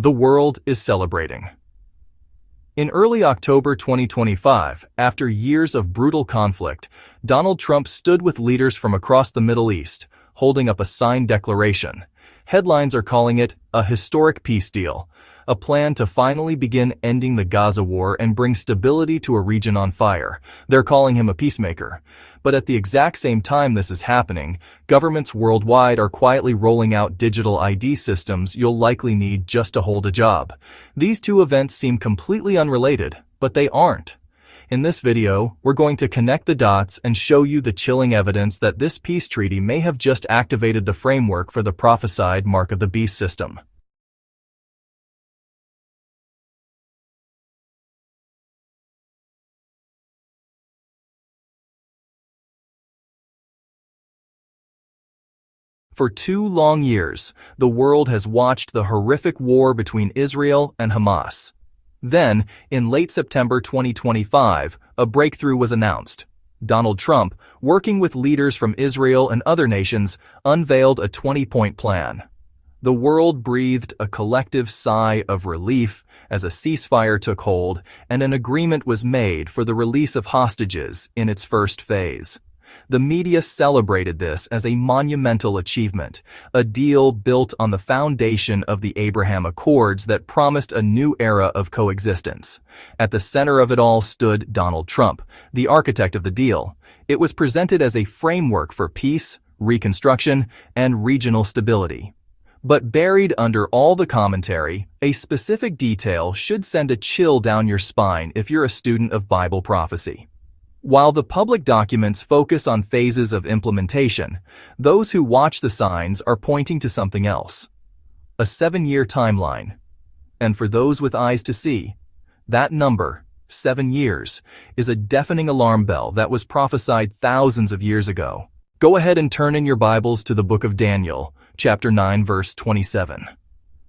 The world is celebrating. In early October 2025, after years of brutal conflict, Donald Trump stood with leaders from across the Middle East, holding up a signed declaration. Headlines are calling it a historic peace deal, a plan to finally begin ending the Gaza war and bring stability to a region on fire. They're calling him a peacemaker. But at the exact same time this is happening, governments worldwide are quietly rolling out digital ID systems you'll likely need just to hold a job. These two events seem completely unrelated, but they aren't. In this video, we're going to connect the dots and show you the chilling evidence that this peace treaty may have just activated the framework for the prophesied Mark of the Beast system. For 2 long years, the world has watched the horrific war between Israel and Hamas. Then, in late September 2025, a breakthrough was announced. Donald Trump, working with leaders from Israel and other nations, unveiled a 20-point plan. The world breathed a collective sigh of relief as a ceasefire took hold and an agreement was made for the release of hostages in its first phase. The media celebrated this as a monumental achievement, a deal built on the foundation of the Abraham Accords that promised a new era of coexistence. At the center of it all stood Donald Trump, the architect of the deal. It was presented as a framework for peace, reconstruction, and regional stability. But buried under all the commentary, a specific detail should send a chill down your spine if you're a student of Bible prophecy. While the public documents focus on phases of implementation, those who watch the signs are pointing to something else. A 7-year timeline. And for those with eyes to see, that number, 7 years, is a deafening alarm bell that was prophesied thousands of years ago. Go ahead and turn in your Bibles to the book of Daniel, chapter 9, verse 27.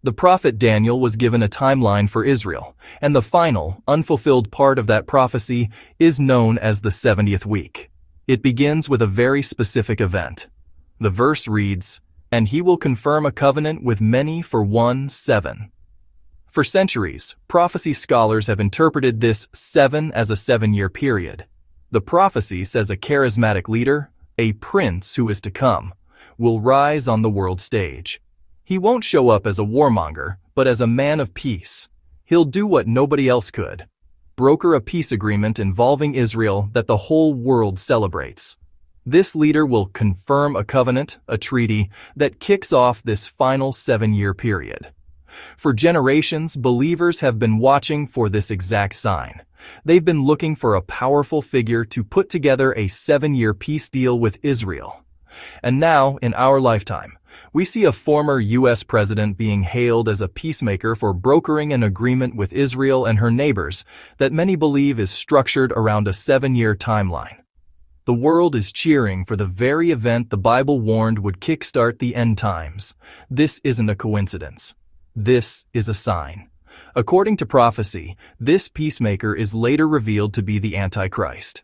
The prophet Daniel was given a timeline for Israel, and the final, unfulfilled part of that prophecy is known as the 70th week. It begins with a very specific event. The verse reads, "And he will confirm a covenant with many for 1-7." For centuries, prophecy scholars have interpreted this 7 as a 7-year period. The prophecy says a charismatic leader, a prince who is to come, will rise on the world stage. He won't show up as a warmonger, but as a man of peace. He'll do what nobody else could: broker a peace agreement involving Israel that the whole world celebrates. This leader will confirm a covenant, a treaty, that kicks off this final 7-year period. For generations, believers have been watching for this exact sign. They've been looking for a powerful figure to put together a 7-year peace deal with Israel. And now, in our lifetime, we see a former U.S. president being hailed as a peacemaker for brokering an agreement with Israel and her neighbors that many believe is structured around a 7-year timeline. The world is cheering for the very event the Bible warned would kickstart the end times. This isn't a coincidence. This is a sign. According to prophecy, this peacemaker is later revealed to be the Antichrist.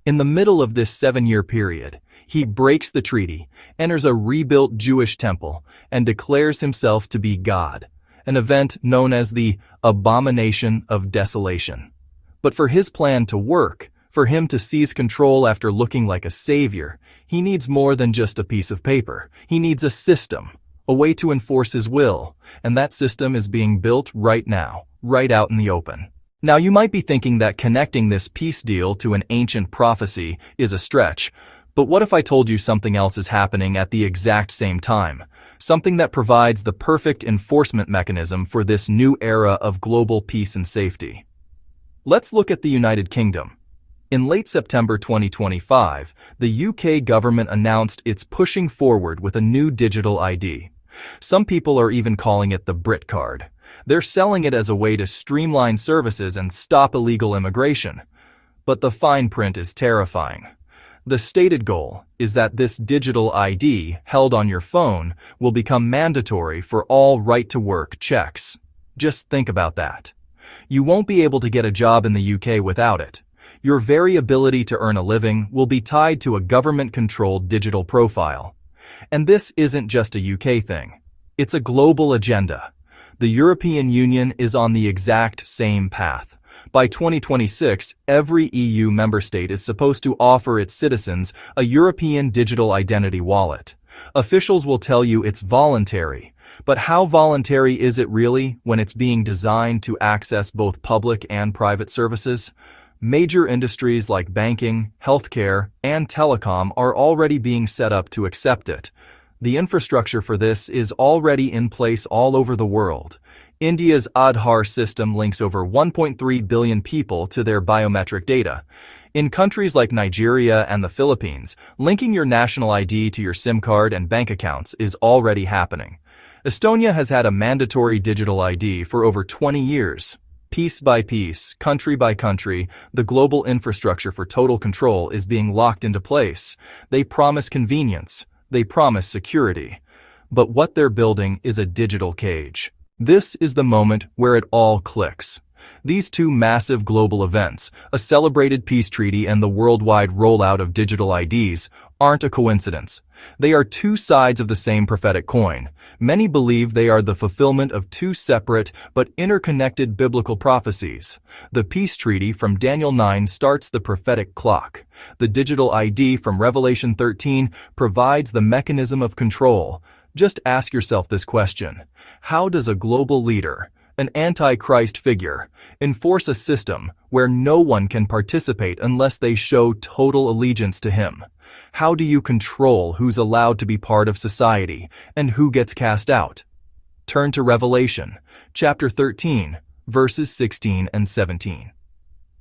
In the middle of this 7-year period, he breaks the treaty, enters a rebuilt Jewish temple, and declares himself to be God, an event known as the Abomination of Desolation. But for his plan to work, for him to seize control after looking like a savior, he needs more than just a piece of paper. He needs a system, a way to enforce his will, and that system is being built right now, right out in the open. Now you might be thinking that connecting this peace deal to an ancient prophecy is a stretch, but what if I told you something else is happening at the exact same time? Something that provides the perfect enforcement mechanism for this new era of global peace and safety. Let's look at the United Kingdom. In late September 2025, the UK government announced it's pushing forward with a new digital ID. Some people are even calling it the Brit card. They're selling it as a way to streamline services and stop illegal immigration. But the fine print is terrifying. The stated goal is that this digital ID held on your phone will become mandatory for all right-to-work checks. Just think about that. You won't be able to get a job in the UK without it. Your very ability to earn a living will be tied to a government-controlled digital profile. And this isn't just a UK thing. It's a global agenda. The European Union is on the exact same path. By 2026, every EU member state is supposed to offer its citizens a European digital identity wallet. Officials will tell you it's voluntary, but how voluntary is it really when it's being designed to access both public and private services? Major industries like banking, healthcare, and telecom are already being set up to accept it. The infrastructure for this is already in place all over the world. India's Aadhaar system links over 1.3 billion people to their biometric data. In countries like Nigeria and the Philippines, linking your national ID to your SIM card and bank accounts is already happening. Estonia has had a mandatory digital ID for over 20 years. Piece by piece, country by country, the global infrastructure for total control is being locked into place. They promise convenience. They promise security. But what they're building is a digital cage. This is the moment where it all clicks. These two massive global events, a celebrated peace treaty and the worldwide rollout of digital IDs, aren't a coincidence. They are two sides of the same prophetic coin. Many believe they are the fulfillment of two separate but interconnected biblical prophecies. The peace treaty from Daniel 9 starts the prophetic clock. The digital ID from Revelation 13 provides the mechanism of control. Just ask yourself this question: how does a global leader, an antichrist figure, enforce a system where no one can participate unless they show total allegiance to him? How do you control who's allowed to be part of society and who gets cast out? Turn to Revelation, chapter 13, verses 16 and 17.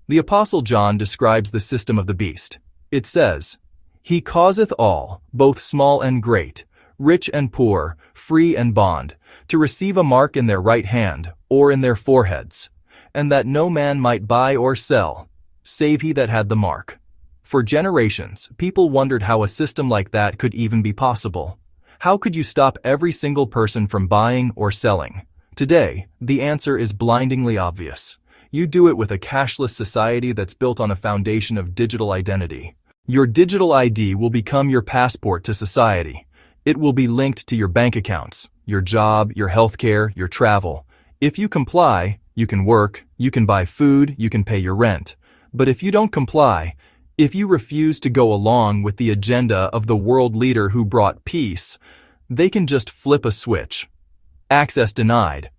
The Apostle John describes the system of the beast. It says, "He causeth all, both small and great, rich and poor, free and bond, to receive a mark in their right hand or in their foreheads, and that no man might buy or sell, save he that had the mark." For generations, people wondered how a system like that could even be possible. How could you stop every single person from buying or selling? Today, the answer is blindingly obvious. You do it with a cashless society that's built on a foundation of digital identity. Your digital ID will become your passport to society. It will be linked to your bank accounts, your job, your healthcare, your travel. If you comply, you can work, you can buy food, you can pay your rent. But if you don't comply, if you refuse to go along with the agenda of the world leader who brought peace, they can just flip a switch. Access denied.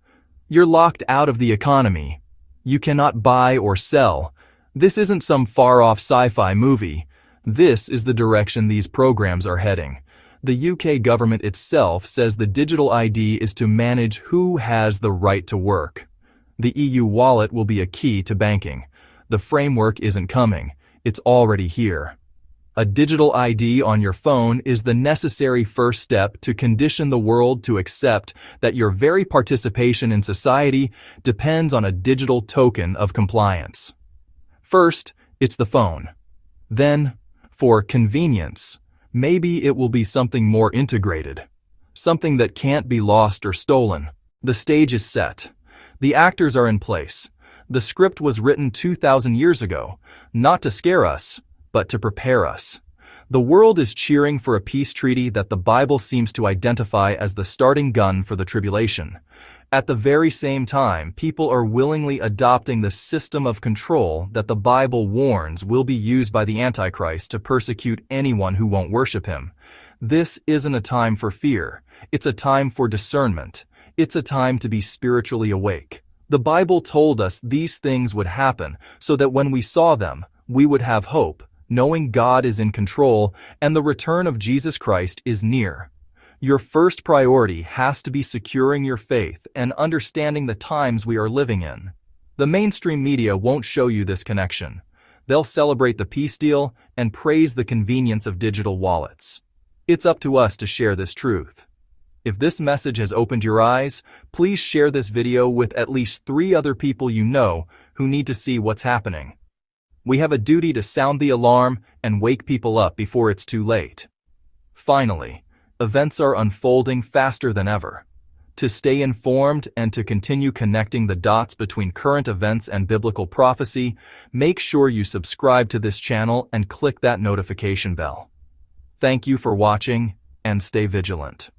You're locked out of the economy. You cannot buy or sell. This isn't some far-off sci-fi movie. This is the direction these programs are heading. The UK government itself says the digital ID is to manage who has the right to work. The EU wallet will be a key to banking. The framework isn't coming. It's already here. A digital ID on your phone is the necessary first step to condition the world to accept that your very participation in society depends on a digital token of compliance. First, it's the phone. Then, for convenience, maybe it will be something more integrated, something that can't be lost or stolen. The stage is set. The actors are in place. The script was written 2,000 years ago, not to scare us, but to prepare us. The world is cheering for a peace treaty that the Bible seems to identify as the starting gun for the tribulation. At the very same time, people are willingly adopting the system of control that the Bible warns will be used by the Antichrist to persecute anyone who won't worship him. This isn't a time for fear. It's a time for discernment. It's a time to be spiritually awake. The Bible told us these things would happen so that when we saw them, we would have hope, knowing God is in control and the return of Jesus Christ is near. Your first priority has to be securing your faith and understanding the times we are living in. The mainstream media won't show you this connection. They'll celebrate the peace deal and praise the convenience of digital wallets. It's up to us to share this truth. If this message has opened your eyes, please share this video with at least 3 other people you know who need to see what's happening. We have a duty to sound the alarm and wake people up before it's too late. Finally, events are unfolding faster than ever. To stay informed and to continue connecting the dots between current events and biblical prophecy, make sure you subscribe to this channel and click that notification bell. Thank you for watching, and stay vigilant.